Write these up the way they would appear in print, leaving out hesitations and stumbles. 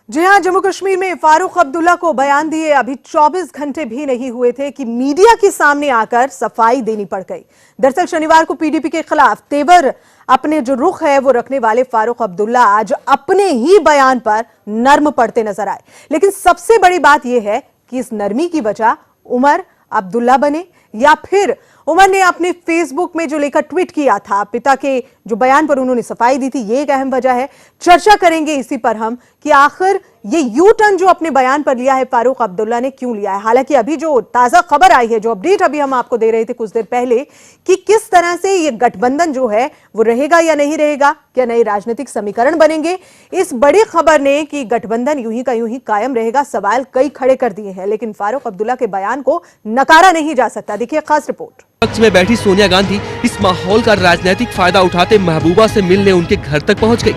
जी हां, जम्मू कश्मीर में फारूक अब्दुल्ला को बयान दिए अभी 24 घंटे भी नहीं हुए थे कि मीडिया के सामने आकर सफाई देनी पड़ गई। दरअसल शनिवार को पीडीपी के खिलाफ तेवर अपने जो रुख है वो रखने वाले फारूक अब्दुल्ला आज अपने ही बयान पर नर्म पड़ते नजर आए। लेकिन सबसे बड़ी बात यह है कि इस नरमी की वजह उमर अब्दुल्ला बने या फिर उमर ने अपने फेसबुक में जो लेकर ट्वीट किया था, पिता के जो बयान पर उन्होंने सफाई दी थी, ये एक अहम वजह है। चर्चा करेंगे इसी पर हम कि आखिर ये यू टर्न जो अपने बयान पर लिया है फारूक अब्दुल्ला ने क्यों लिया है। हालांकि अभी जो ताजा खबर आई है, जो अपडेट अभी हम आपको दे रहे थे कुछ देर पहले, कि किस तरह से ये गठबंधन जो है वो रहेगा या नहीं रहेगा, क्या नए राजनीतिक समीकरण बनेंगे, इस बड़ी खबर ने कि गठबंधन यूं ही का यूं ही कायम रहेगा, सवाल कई खड़े कर दिए हैं। लेकिन फारूक अब्दुल्ला के बयान को नकारा नहीं जा सकता। देखिए खास रिपोर्ट। पक्ष में बैठी सोनिया गांधी इस माहौल का राजनीतिक फायदा उठाते महबूबा से मिलने उनके घर तक पहुंच गई।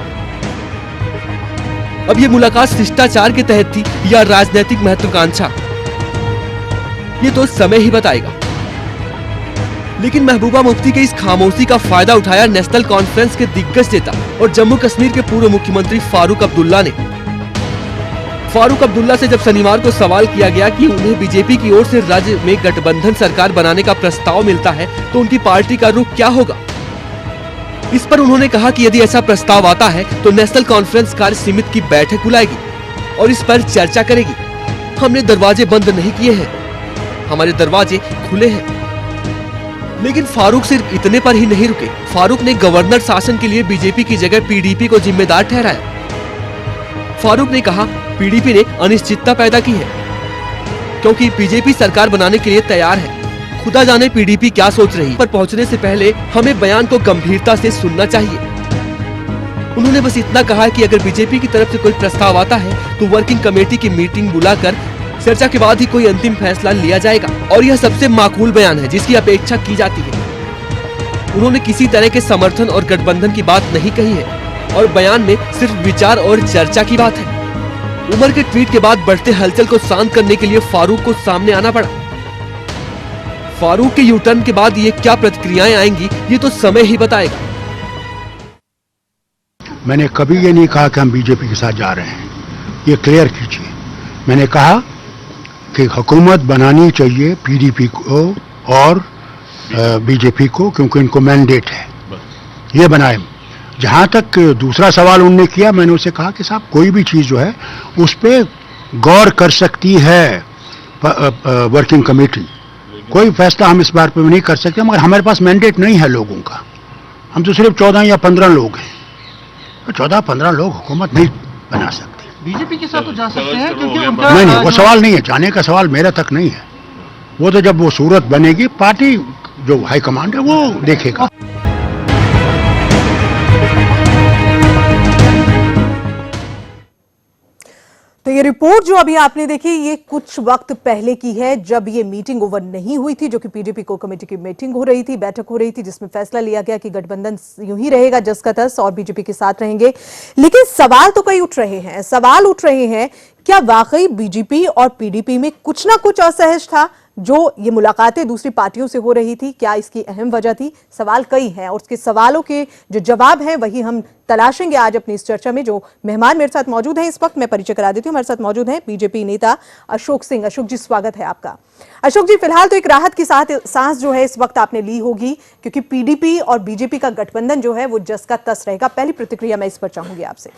अब ये मुलाकात शिष्टाचार के तहत थी या राजनीतिक महत्वाकांक्षा, ये तो समय ही बताएगा। लेकिन महबूबा मुफ्ती के इस खामोशी का फायदा उठाया नेशनल कॉन्फ्रेंस के दिग्गज नेता और जम्मू कश्मीर के पूर्व मुख्यमंत्री फारूक अब्दुल्ला ने। फारूक अब्दुल्ला से जब शनिवार को सवाल किया गया कि उन्हें बीजेपी की ओर से राज्य में गठबंधन सरकार बनाने का प्रस्ताव मिलता है तो उनकी पार्टी का रुख क्या होगा, इस पर उन्होंने कहा कि यदि ऐसा प्रस्ताव आता है तो नेशनल कॉन्फ्रेंस कार्य समिति की बैठक बुलाएगी और इस पर चर्चा करेगी। हमने दरवाजे बंद नहीं किए हैं, हमारे दरवाजे खुले हैं। लेकिन फारूक सिर्फ इतने पर ही नहीं रुके। फारूक ने गवर्नर शासन के लिए बीजेपी की जगह पीडीपी को जिम्मेदार ठहराया। फारूक ने कहा पीडीपी ने अनिश्चितता पैदा की है क्योंकि बीजेपी सरकार बनाने के लिए तैयार है। खुदा जाने पीडीपी क्या सोच रही है, पर पहुंचने से पहले हमें बयान को गंभीरता से सुनना चाहिए। उन्होंने बस इतना कहा कि अगर बीजेपी की तरफ से कोई प्रस्ताव आता है तो वर्किंग कमेटी की मीटिंग बुलाकर चर्चा के बाद ही कोई अंतिम फैसला लिया जाएगा और यह सबसे माकूल बयान है जिसकी अपेक्षा की जाती है। उन्होंने किसी तरह के समर्थन और गठबंधन की बात नहीं कही है और बयान में सिर्फ विचार और चर्चा की बात है। उमर के ट्वीट के बाद बढ़ते हलचल को शांत करने के लिए फारूक को सामने आना पड़ा। फारूक के यू टर्न के बाद ये क्या प्रतिक्रियाएं आएंगी, ये तो समय ही बताएगा। मैंने कभी ये नहीं कहा कि हम बीजेपी के साथ जा रहे हैं, ये क्लियर कीजिए। मैंने कहा कि हुकूमत बनानी चाहिए पीडीपी को और बीजेपी को, क्योंकि इनको मैंडेट है, ये बनाए। जहां तक दूसरा सवाल उन्होंने किया, मैंने उसे कहा कि साहब कोई भी चीज जो है उस पर गौर कर सकती है वर्किंग कमेटी, कोई फैसला हम इस बार पे नहीं कर सकते, मगर हमारे पास मैंडेट नहीं है लोगों का। हम तो सिर्फ 14 या 15 लोग हैं, तो 14-15 लोग हुकूमत नहीं बना सकते। बीजेपी के साथ तो जा सकते हैं क्योंकि उनका नहीं, वो सवाल नहीं है, जाने का सवाल मेरा तक नहीं है। वो तो जब वो सूरत बनेगी, पार्टी जो हाईकमांड है वो देखेगा। तो ये रिपोर्ट जो अभी आपने देखी, ये कुछ वक्त पहले की है, जब ये मीटिंग ओवर नहीं हुई थी, जो कि पीडीपी को कमेटी की मीटिंग हो रही थी, बैठक हो रही थी, जिसमें फैसला लिया गया कि गठबंधन यूं ही रहेगा जस का तस और बीजेपी के साथ रहेंगे। लेकिन सवाल तो कई उठ रहे हैं। सवाल उठ रहे हैं, क्या वाकई बीजेपी और पीडीपी में कुछ ना कुछ असहज था जो ये मुलाकातें दूसरी पार्टियों से हो रही थी? क्या इसकी अहम वजह थी? सवाल कई हैं और उसके सवालों के जो जवाब हैं वही हम तलाशेंगे आज अपनी इस चर्चा में। जो मेहमान मेरे साथ मौजूद हैं इस वक्त, मैं परिचय करा देती हूँ। हमारे साथ मौजूद हैं बीजेपी नेता अशोक सिंह। अशोक जी, स्वागत है आपका। अशोक जी, फिलहाल तो एक राहत की सांस जो है इस वक्त आपने ली होगी, क्योंकि पीडीपी और बीजेपी का गठबंधन जो है वो जस का तस रहेगा। पहली प्रतिक्रिया मैं इस पर चाहूंगी आपसे।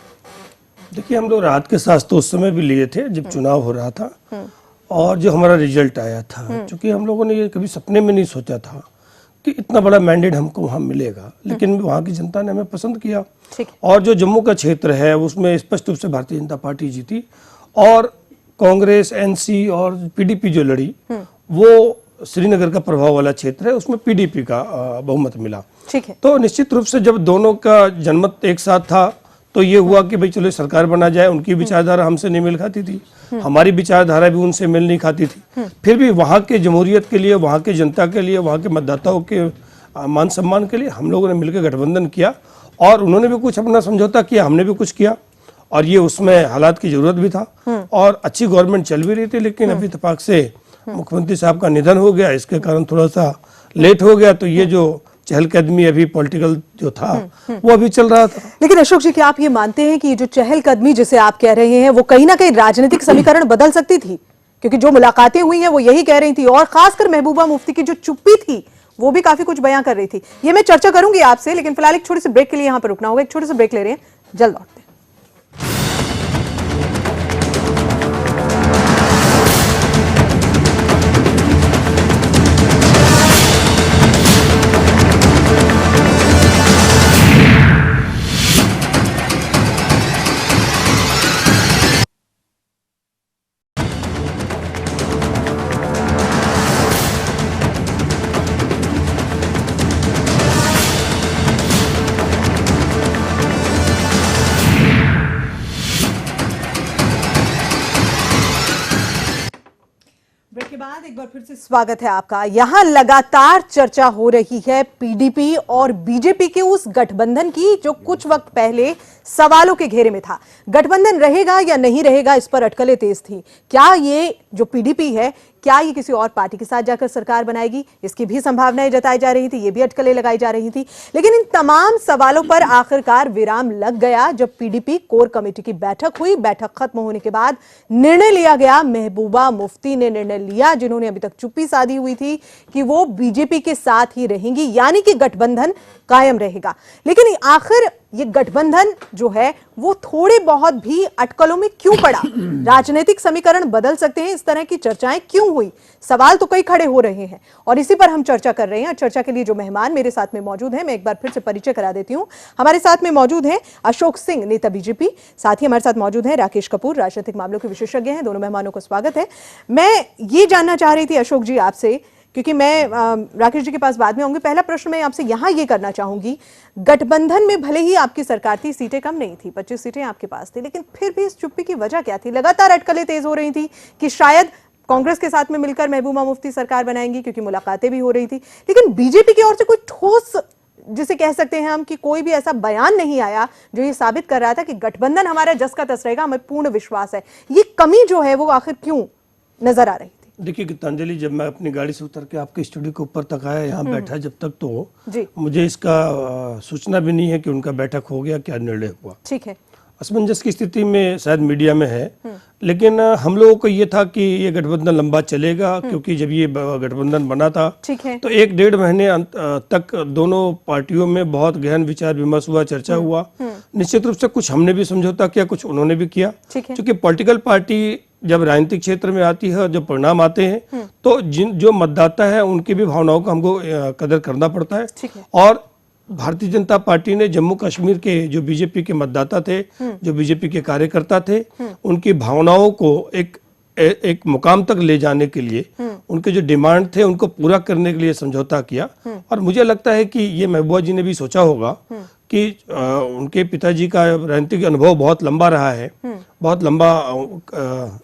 देखिए, हम लोग राहत के सांस तो उस समय भी लिए थे जब चुनाव हो रहा था और जो हमारा रिजल्ट आया था, क्योंकि हम लोगों ने ये कभी सपने में नहीं सोचा था कि इतना बड़ा मैंडेट हमको वहाँ मिलेगा, लेकिन वहाँ की जनता ने हमें पसंद किया। और जो जम्मू का क्षेत्र है उसमें स्पष्ट रूप से भारतीय जनता पार्टी जीती और कांग्रेस, एनसी और पीडीपी जो लड़ी, वो श्रीनगर का प्रभाव वाला क्षेत्र है, उसमें पीडीपी का बहुमत मिला। तो निश्चित रूप से जब दोनों का जनमत एक साथ था तो ये हुआ कि भाई चलो सरकार बना जाए। उनकी विचारधारा हमसे नहीं मिल खाती थी, हमारी विचारधारा भी उनसे मिल नहीं खाती थी। फिर भी वहाँ के जमहूरियत के लिए, वहाँ के जनता के लिए, वहाँ के मतदाताओं के मान सम्मान के लिए हम लोगों ने मिलकर गठबंधन किया और उन्होंने भी कुछ अपना समझौता किया, हमने भी कुछ किया और ये उसमें हालात की जरूरत भी था और अच्छी गवर्नमेंट चल भी रही थी। लेकिन अभी इत्तेफाक से मुख्यमंत्री साहब का निधन हो गया, इसके कारण थोड़ा सा लेट हो गया। तो ये जो चहलकदमी अभी पॉलिटिकल जो था वो अभी चल रहा था। लेकिन अशोक जी, क्या आप ये मानते हैं कि ये जो चहलकदमी जिसे आप कह रहे हैं वो कहीं ना कहीं राजनीतिक समीकरण बदल सकती थी? क्योंकि जो मुलाकातें हुई हैं वो यही कह रही थी, और खासकर महबूबा मुफ्ती की जो चुप्पी थी वो भी काफी कुछ बयां कर रही थी। ये मैं चर्चा करूंगी आपसे, लेकिन फिलहाल एक छोटे से ब्रेक के लिए यहां पर रुकना होगा। एक छोटे से ब्रेक ले रहे हैं, जल्द लौटते हैं। ब्रेक के बाद एक बार फिर से स्वागत है आपका। यहां लगातार चर्चा हो रही है पीडीपी और बीजेपी के उस गठबंधन की जो कुछ वक्त पहले सवालों के घेरे में था। गठबंधन रहेगा या नहीं रहेगा, इस पर अटकलें तेज थी। क्या ये जो पीडीपी है, क्या ये किसी और पार्टी के साथ जाकर सरकार बनाएगी, इसकी भी संभावनाएं जताई जा रही थी, ये भी अटकलें लगाई जा रही थी। लेकिन इन तमाम सवालों पर आखिरकार विराम लग गया जब पीडीपी कोर कमेटी की बैठक हुई। बैठक खत्म होने के बाद निर्णय लिया गया, महबूबा मुफ्ती ने निर्णय लिया, जिन्होंने अभी तक चुप्पी साधी हुई थी, कि वो बीजेपी के साथ ही रहेंगी, यानी कि गठबंधन कायम रहेगा। लेकिन आखिर ये गठबंधन जो है वो थोड़े बहुत भी अटकलों में क्यों पड़ा? राजनीतिक समीकरण बदल सकते हैं, इस तरह की चर्चाएं क्यों हुई? सवाल तो कई खड़े हो रहे हैं और इसी पर हम चर्चा कर रहे हैं। चर्चा के लिए जो मेहमान मेरे साथ में मौजूद हैं, मैं एक बार फिर से परिचय करा देती हूं। हमारे साथ में मौजूद हैं अशोक सिंह, नेता बीजेपी। साथ ही हमारे साथ मौजूद हैं राकेश कपूर, राजनीतिक मामलों के विशेषज्ञ हैं। दोनों मेहमानों को स्वागत है। मैं ये जानना चाह रही थी अशोक जी आपसे, क्योंकि मैं राकेश जी के पास बाद में आऊंगी, पहला प्रश्न मैं आपसे यहां ये करना चाहूंगी, गठबंधन में भले ही आपकी सरकार थी, सीटें कम नहीं थी, 25 सीटें आपके पास थी, लेकिन फिर भी इस चुप्पी की वजह क्या थी? लगातार अटकलें तेज हो रही थी कि शायद कांग्रेस के साथ में मिलकर महबूबा मुफ्ती सरकार बनाएंगी, क्योंकि मुलाकातें भी हो रही थी। लेकिन बीजेपी की ओर से कोई ठोस, जिसे कह सकते हैं हम, कि कोई भी ऐसा बयान नहीं आया जो ये साबित कर रहा था कि गठबंधन हमारा जस का तस रहेगा, हमें पूर्ण विश्वास है। ये कमी जो है वो आखिर क्यों नजर आ रही? देखिए गीतांजलि, जब मैं अपनी गाड़ी से उतर के आपके स्टूडियो के ऊपर तक आया, यहाँ बैठा जब तक, तो मुझे इसका सूचना भी नहीं है कि उनका बैठक हो गया, क्या निर्णय हुआ। ठीक है, असमंजस की स्थिति में शायद मीडिया में है, लेकिन हम लोगों को ये था कि ये गठबंधन लंबा चलेगा, क्योंकि जब ये गठबंधन बना था तो 1-1.5 महीने तक दोनों पार्टियों में बहुत गहन विचार विमर्श हुआ, चर्चा हुआ। निश्चित रूप से कुछ हमने भी समझौता किया, कुछ उन्होंने भी किया, क्योंकि पॉलिटिकल पार्टी जब राजनीतिक क्षेत्र में आती है, जब परिणाम आते हैं, तो जो मतदाता है उनकी भी भावनाओं का हमको कदर करना पड़ता है। और भारतीय जनता पार्टी ने जम्मू कश्मीर के जो बीजेपी के मतदाता थे, जो बीजेपी के कार्यकर्ता थे, उनकी भावनाओं को एक मुकाम तक ले जाने के लिए, उनके जो डिमांड थे उनको पूरा करने के लिए समझौता किया। और मुझे लगता है कि ये महबूबा जी ने भी सोचा होगा कि उनके पिताजी का राजनीतिक अनुभव बहुत लंबा रहा है, बहुत लंबा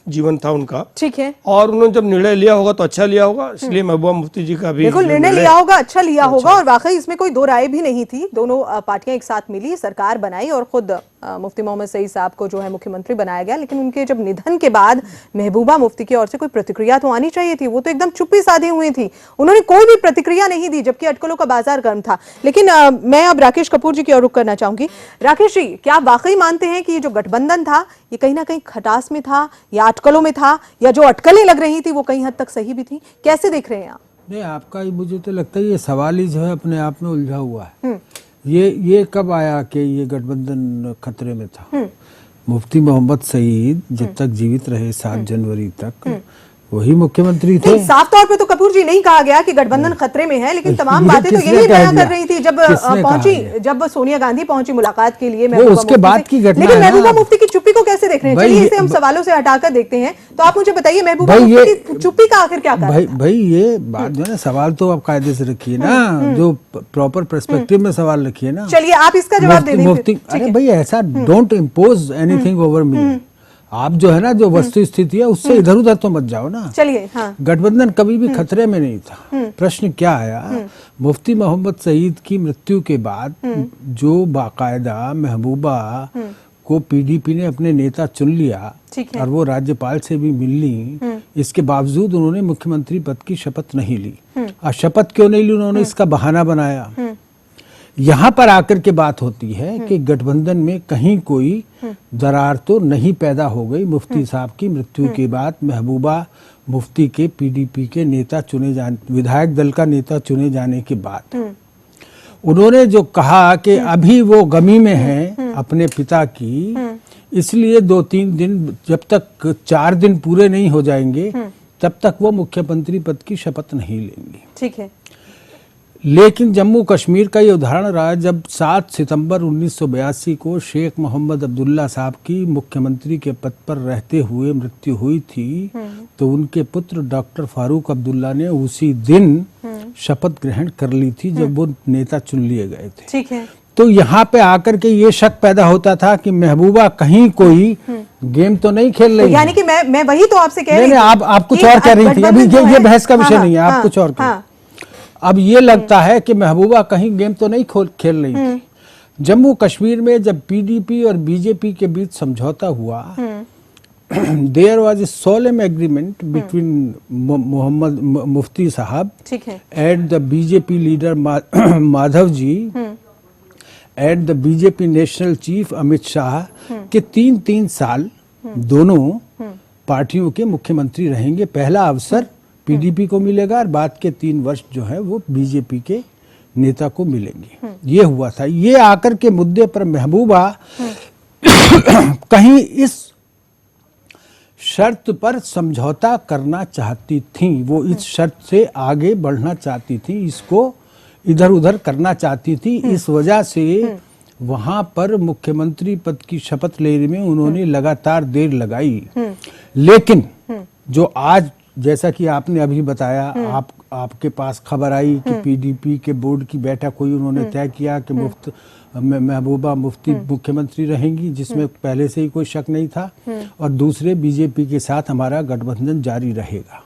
जीवन था उनका, ठीक है, और उन्होंने जब निर्णय लिया होगा तो अच्छा लिया होगा, इसलिए महबूबा मुफ्ती जी का भी बिल्कुल निर्णय लिया होगा, अच्छा लिया होगा। और वाकई इसमें कोई दो राय भी नहीं थी। दोनों पार्टियां एक साथ मिली, सरकार बनाई और खुद मुफ्ती मोहम्मद सईद साहब को जो है मुख्यमंत्री बनाया गया। लेकिन उनके जब निधन के बाद महबूबा मुफ्ती की ओर से कोई प्रतिक्रिया तो आनी चाहिए थी, वो तो एकदम चुप्पी साधी हुई थी, उन्होंने कोई भी प्रतिक्रिया नहीं दी, जबकि अटकलों का बाजार गर्म था। लेकिन मैं अब राकेश कपूर जी की ओर रुख करना चाहूंगी। राकेश जी, क्या आप वाकई मानते हैं कि ये जो गठबंधन था ये कहीं ना कहीं खटास में था, या अटकलों में था, या जो अटकलें लग रही थी वो कहीं हद तक सही भी थी? कैसे देख रहे हैं आप? नहीं, आपका मुझे तो लगता है ये सवाल ही जो है अपने आप में उलझा हुआ है। ये कब आया कि ये गठबंधन खतरे में था? मुफ्ती मोहम्मद सईद जब तक जीवित रहे 7 जनवरी तक वही मुख्यमंत्री थे। साफ तौर पे तो कपूर जी नहीं कहा गया कि गठबंधन खतरे में है, लेकिन तमाम बातें तो यही बयान कर रही थी जब सोनिया गांधी पहुंची मुलाकात के लिए, उसके बाद की घटना। लेकिन महबूबा मुफ्ती की चुप्पी को कैसे देख रहे हैं? चलिए इसे हम सवालों से हटाकर देखते हैं। तो आप मुझे बताइए, महबूबा मुफ्ती की चुप्पी का आखिर क्या कारण? भाई ये बात जो है ना, सवाल तो आप कायदे से रखिए ना, जो प्रॉपर पर्सपेक्टिव में सवाल रखिए ना। चलिए आप इसका जवाब दे दें। अरे भाई, ऐसा don't impose anything over me. आप जो है ना, जो वस्तु स्थिति है उससे इधर उधर तो मत जाओ ना। चलिए, हाँ। गठबंधन कभी भी खतरे में नहीं था। प्रश्न क्या आया, मुफ्ती मोहम्मद सईद की मृत्यु के बाद जो बाकायदा महबूबा को पीडीपी ने अपने नेता चुन लिया और वो राज्यपाल से भी मिल ली, इसके बावजूद उन्होंने मुख्यमंत्री पद की शपथ नहीं ली। और शपथ क्यों नहीं ली उन्होंने? इसका बहाना बनाया यहाँ पर आकर के बात होती है कि गठबंधन में कहीं कोई दरार तो नहीं पैदा हो गई। मुफ्ती साहब की मृत्यु के बाद महबूबा मुफ्ती के पीडीपी के नेता चुने जाने, विधायक दल का नेता चुने जाने के बाद उन्होंने जो कहा कि अभी वो गमी में हैं अपने पिता की, इसलिए 2-3 दिन, जब तक 4 दिन पूरे नहीं हो जाएंगे तब तक वो मुख्यमंत्री पद की शपथ नहीं लेंगे। ठीक है। लेकिन जम्मू कश्मीर का ये उदाहरण रहा, जब 7 सितंबर 1982 को शेख मोहम्मद अब्दुल्ला साहब की मुख्यमंत्री के पद पर रहते हुए मृत्यु हुई थी, तो उनके पुत्र डॉक्टर फारूक अब्दुल्ला ने उसी दिन शपथ ग्रहण कर ली थी जब वो नेता चुन लिए गए थे। ठीक है। तो यहाँ पे आकर के ये शक पैदा होता था कि महबूबा कहीं कोई गेम तो नहीं खेल रही। यानी कि मैं वही तो आपसे कह रही थी। आप कुछ और कह रही थी, अभी ये बहस का विषय नहीं है, आप कुछ और कह। अब ये लगता है कि महबूबा कहीं गेम तो नहीं खेल रही थी। जम्मू कश्मीर में जब पीडीपी और बीजेपी के बीच समझौता हुआ, there was a solemn agreement between Mohammad Mufti Sahab and the BJP leader Madhav ji and the BJP national chief Amit Shah के 3-3 साल दोनों पार्टियों के मुख्यमंत्री रहेंगे। पहला अवसर पीडीपी को मिलेगा और बाद के 3 वर्ष जो है वो बीजेपी के नेता को मिलेंगे। ये हुआ था। ये आकर के मुद्दे पर महबूबा कहीं इस शर्त पर समझौता करना चाहती थी, वो इस शर्त से आगे बढ़ना चाहती थी, इसको इधर उधर करना चाहती थी। इस वजह से वहां पर मुख्यमंत्री पद की शपथ लेने में उन्होंने लगातार देर लगाई। लेकिन जो आज, जैसा कि आपने अभी बताया, आपके पास खबर आई कि पीडीपी के बोर्ड की बैठक हुई, उन्होंने तय किया कि महबूबा मुफ्ती मुख्यमंत्री रहेंगी, जिसमें पहले से ही कोई शक नहीं था, और दूसरे बीजेपी के साथ हमारा गठबंधन जारी रहेगा।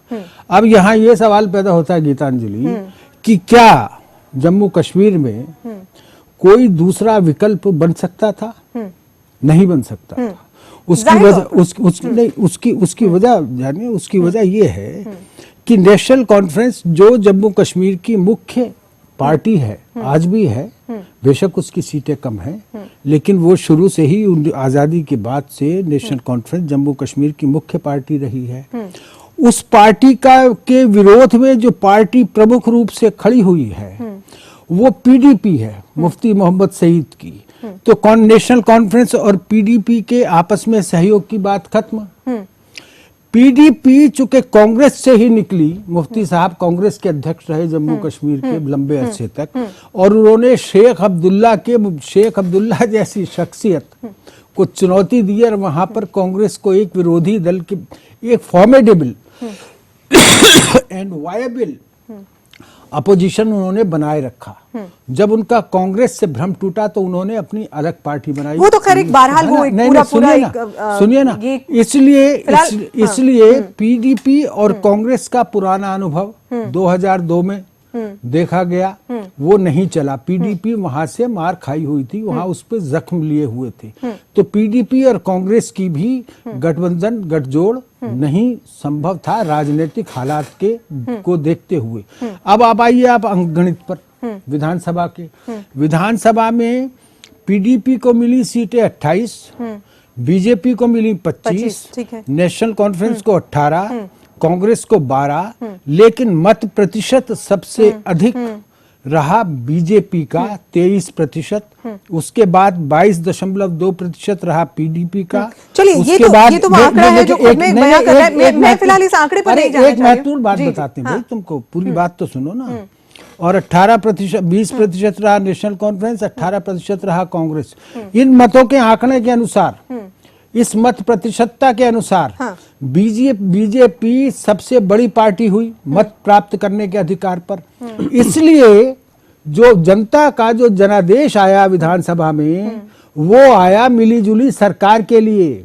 अब यहाँ ये सवाल पैदा होता है गीतांजलि कि क्या जम्मू कश्मीर में कोई दूसरा विकल्प बन सकता था? नहीं बन सकता था। उसकी वजह उसकी वजह जानिए, उसकी वजह ये है कि नेशनल कॉन्फ्रेंस जो जम्मू कश्मीर की मुख्य पार्टी है, आज भी है, बेशक उसकी सीटें कम हैं, लेकिन वो शुरू से ही आजादी के बाद से नेशनल कॉन्फ्रेंस जम्मू कश्मीर की मुख्य पार्टी रही है। उस पार्टी के विरोध में जो पार्टी प्रमुख रूप से खड़ी हुई है वो पीडीपी है, मुफ्ती मोहम्मद सईद की। तो नेशनल कॉन्फ्रेंस और पीडीपी के आपस में सहयोग की बात खत्म। पीडीपी चूंकि कांग्रेस से ही निकली, मुफ्ती साहब कांग्रेस के अध्यक्ष रहे जम्मू कश्मीर के लंबे अरसे तक, और उन्होंने शेख अब्दुल्ला जैसी शख्सियत को चुनौती दी और वहां पर कांग्रेस को एक विरोधी दल के, एक फॉर्मेडेबल एंड वायबल अपोजिशन उन्होंने बनाए रखा। जब उनका कांग्रेस से भ्रम टूटा तो उन्होंने अपनी अलग पार्टी बनाई। वो तो खैर एक बहरहाल वो एक पूरा सुनिए ना, इसलिए पीडीपी और कांग्रेस का पुराना अनुभव 2002 में देखा गया, वो नहीं चला। पीडीपी वहां से मार खाई हुई थी, वहां उस पर जख्म लिए हुए थे। तो पीडीपी और कांग्रेस की भी गठबंधन, गठजोड़ नहीं संभव था राजनीतिक हालात को देखते हुए। अब आप आइए आप अंकगणित पर, विधानसभा के। विधानसभा में पीडीपी को मिली सीटें 28, बीजेपी को मिली 25, नेशनल कॉन्फ्रेंस को 18, कांग्रेस को 12, लेकिन मत प्रतिशत सबसे अधिक रहा बीजेपी का 23%, उसके बाद 22.2% रहा पीडीपी का। चलिए ये तो आंकड़ा है जो मैं बयां कर रहा है, मैं फिलहाल इस आंकड़े पर नहीं जाना चाहती। एक महत्वपूर्ण बात बताते हैं भाई, तुमको पूरी बात तो सुनो ना। और 18%, 20% रहा नेशनल कॉन्फ्रेंस, 18% रहा कांग्रेस। इन मतों के आंकड़े के अनुसार, इस मत प्रतिशतता के अनुसार बीजेपी सबसे बड़ी पार्टी हुई मत प्राप्त करने के अधिकार पर। इसलिए जो जनता का जो जनादेश आया विधानसभा में, वो आया मिली जुली सरकार के लिए।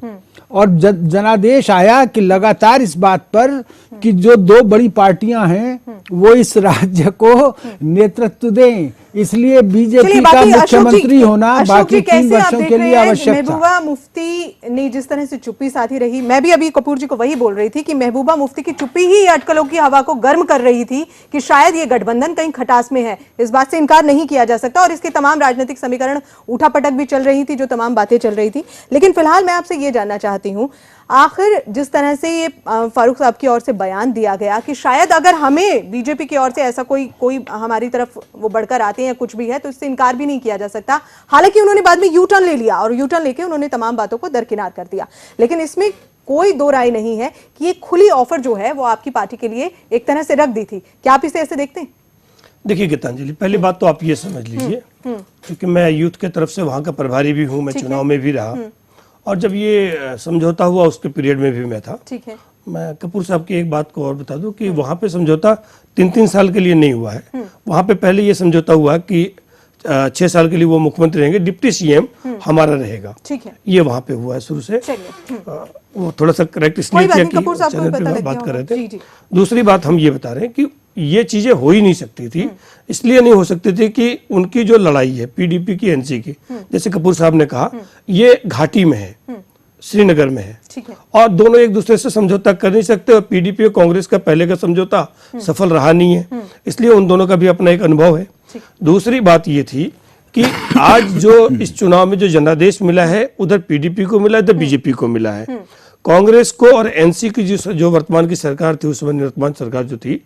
और जनादेश आया कि लगातार इस बात पर कि जो दो बड़ी पार्टियां हैं वो इस राज्य को नेतृत्व दें, इसलिए बीजेपी का मुख्यमंत्री होना बाकी 3 वर्षों के लिए आवश्यक था। महबूबा मुफ्ती ने जिस तरह से चुप्पी साधी रही, मैं भी अभी कपूर जी को वही बोल रही थी कि महबूबा मुफ्ती की चुप्पी ही अटकलों की हवा को गर्म कर रही थी कि शायद ये गठबंधन कहीं खटास में है। इस बात से इनकार नहीं किया जा सकता और इसके तमाम राजनीतिक समीकरण उठापटक भी चल रही थी, जो तमाम बातें चल रही थी। लेकिन फिलहाल मैं आपसे ये जानना चाहती हूँ, आखिर जिस तरह से ये फारूक साहब की ओर से बयान दिया गया कि शायद अगर हमें बीजेपी की ओर से ऐसा कोई हमारी तरफ वो बढ़कर आते हैं या कुछ भी है तो इससे इनकार भी नहीं किया जा सकता। हालांकि उन्होंने बाद में यू टर्न ले लिया और यू टर्न लेके उन्होंने तमाम बातों को दरकिनार कर दिया, लेकिन इसमें कोई दो राय नहीं है कि ये खुली ऑफर जो है वो आपकी पार्टी के लिए एक तरह से रख दी थी। क्या आप इसे ऐसे देखते हैं? देखिए गीतांजलि, पहली बात तो आप ये समझ लीजिए, क्योंकि मैं यूथ के तरफ से वहां का प्रभारी भी हूँ, मैं चुनाव में भी रहा और जब ये समझौता हुआ उसके पीरियड में भी मैं था। ठीक है। मैं कपूर साहब की एक बात को और बता दूं कि वहां पे समझौता 3-3 साल के लिए नहीं हुआ है। वहां पे पहले ये समझौता हुआ कि 6 साल के लिए वो मुख्यमंत्री रहेंगे, डिप्टी सीएम हमारा रहेगा। ठीक है। ये वहां पे हुआ है शुरू से। वो थोड़ा सा करेक्ट इसलिए किया कि चैनल पे बात कर रहे थे। दूसरी बात हम ये बता रहे हैं कि ये चीजें हो ही नहीं सकती थी, इसलिए नहीं हो सकती थी कि उनकी जो लड़ाई है पीडीपी की एनसी की, जैसे कपूर साहब ने कहा, ये घाटी में है, श्रीनगर में है, ठीक है। और दोनों एक दूसरे से समझौता कर नहीं सकते और पीडीपी और कांग्रेस का पहले का समझौता सफल रहा नहीं है, इसलिए उन दोनों का भी अपना एक अनुभव है। दूसरी बात ये थी कि आज जो इस चुनाव में जो जनादेश मिला है उधर पीडीपी को मिला है, इधर बीजेपी को मिला है। कांग्रेस को और एनसी की जो वर्तमान की सरकार थी, उस समय निवर्तमान सरकार जो थी,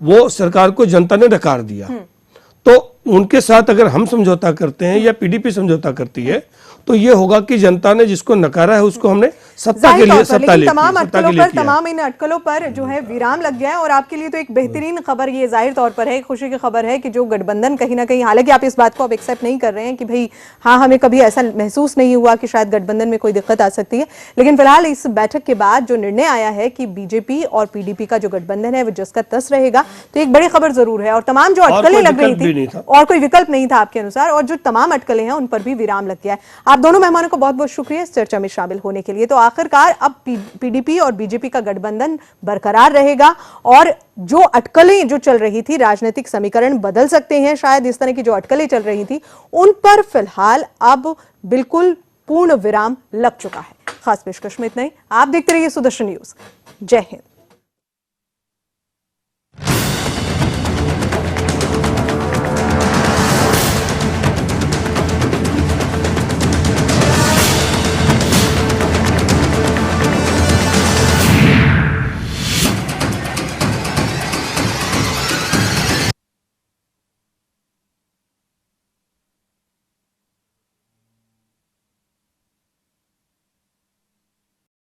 वो सरकार को जनता ने नकार दिया। तो उनके साथ अगर हम समझौता करते हैं या पीडीपी समझौता करती है तो ये होगा कि जनता ने जिसको नकारा है उसको हमने सत्ता के लिए तमाम इन अटकलों पर जो है विराम लग गया है। और आपके लिए तो एक बेहतरीन खबर ये जाहिर तौर पर है, खुशी की खबर है कि जो गठबंधन कहीं ना कहीं, हालांकि आप इस बात को अब एक्सेप्ट नहीं कर रहे हैं कि भाई हाँ हमें कभी ऐसा महसूस नहीं हुआ कि शायद गठबंधन में कोई दिक्कत आ सकती है, लेकिन फिलहाल इस बैठक के बाद जो निर्णय आया है कि बीजेपी और पीडीपी का जो गठबंधन है वो जस का तस रहेगा, तो एक बड़ी खबर जरूर है। और तमाम जो अटकलें लग रही थी और कोई विकल्प नहीं था आपके अनुसार, और जो तमाम अटकलें हैं उन पर भी विराम लग गया है। आप दोनों मेहमानों को बहुत बहुत शुक्रिया इस चर्चा में शामिल होने के लिए। तो आखिरकार अब पीडीपी और बीजेपी का गठबंधन बरकरार रहेगा और जो अटकलें जो चल रही थी, राजनीतिक समीकरण बदल सकते हैं, शायद इस तरह की जो अटकलें चल रही थी उन पर फिलहाल अब बिल्कुल पूर्ण विराम लग चुका है। खास पेशकश में इतना ही। आप देखते रहिए सुदर्शन न्यूज। जय हिंद।